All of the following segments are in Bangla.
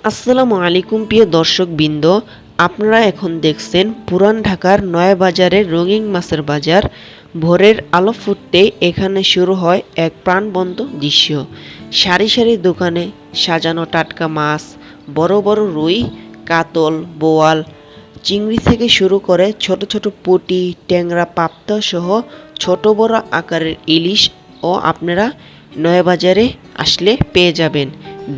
আসসালামু আলাইকুম প্রিয় দর্শকবৃন্দ, আপনারা এখন দেখছেন পুরান ঢাকার নয়াবাজারের রঙিন মাছের বাজার। ভোরের আলো ফুটতেই এখানে শুরু হয় এক প্রাণবন্ত দৃশ্য। সারি সারি দোকানে সাজানো টাটকা মাছ, বড় বড় রুই, কাতল, বোয়াল, চিংড়ি থেকে শুরু করে ছোট ছোট পুঁটি, ট্যাংরা, পাবদা সহ ছোট বড় আকারের ইলিশ ও আপনারা নয়াবাজারে আসলে পেয়ে যাবেন।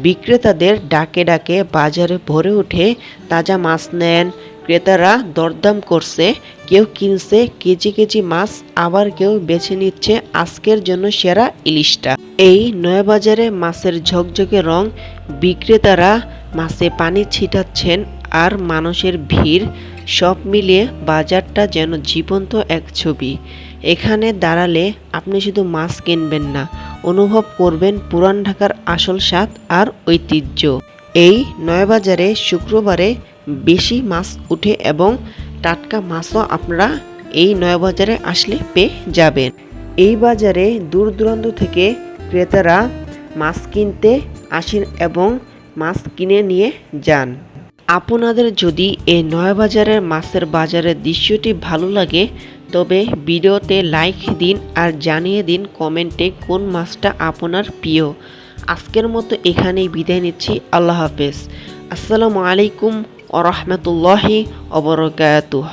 বিক্রেতাদের ডাকে ডাকে বাজারে ভরে ওঠে। তাজা মাছ নেন, ক্রেতারা দরদাম করছে, কেউ কিনছে কেজি কেজি মাছ, আবার কেউ বেছে নিচ্ছে আজকের জন্য সেরা ইলিশটা। এই নয়াবাজারে মাছের ঝকঝকে রং, বিক্রেতারা মাছে পানি ছিটাচ্ছেন আর মানুষের ভিড়, সব মিলিয়ে বাজারটা যেন জীবন্ত এক ছবি। এখানে দাঁড়ালে আপনি শুধু মাছ কিনবেন না, অনুভব করবেন পুরান ঢাকার আসল স্বাদ আর ঐতিহ্য। এই নয়াবাজারে শুক্রবারে বেশি মাছ উঠে এবং টাটকা মাছও আপনারা এই নয়াবাজারে আসলে পেয়ে যাবেন। এই বাজারে দূর দূরান্ত থেকে ক্রেতারা মাছ কিনতে আসেন এবং মাছ কিনে নিয়ে যান। আপনাদের যদি এই নয়াবাজারের মাছের বাজারের দৃশ্যটি ভালো লাগে তবে ভিডিওতে লাইক দিন আর জানিয়ে দিন কমেন্টে কোন মাছটা আপনার প্রিয়। আজকের মতো এখানেই বিদায় নিচ্ছি। আল্লাহ হাফেজ। আসসালামু আলাইকুম ওয়া রাহমাতুল্লাহি ওয়া বারাকাতুহু।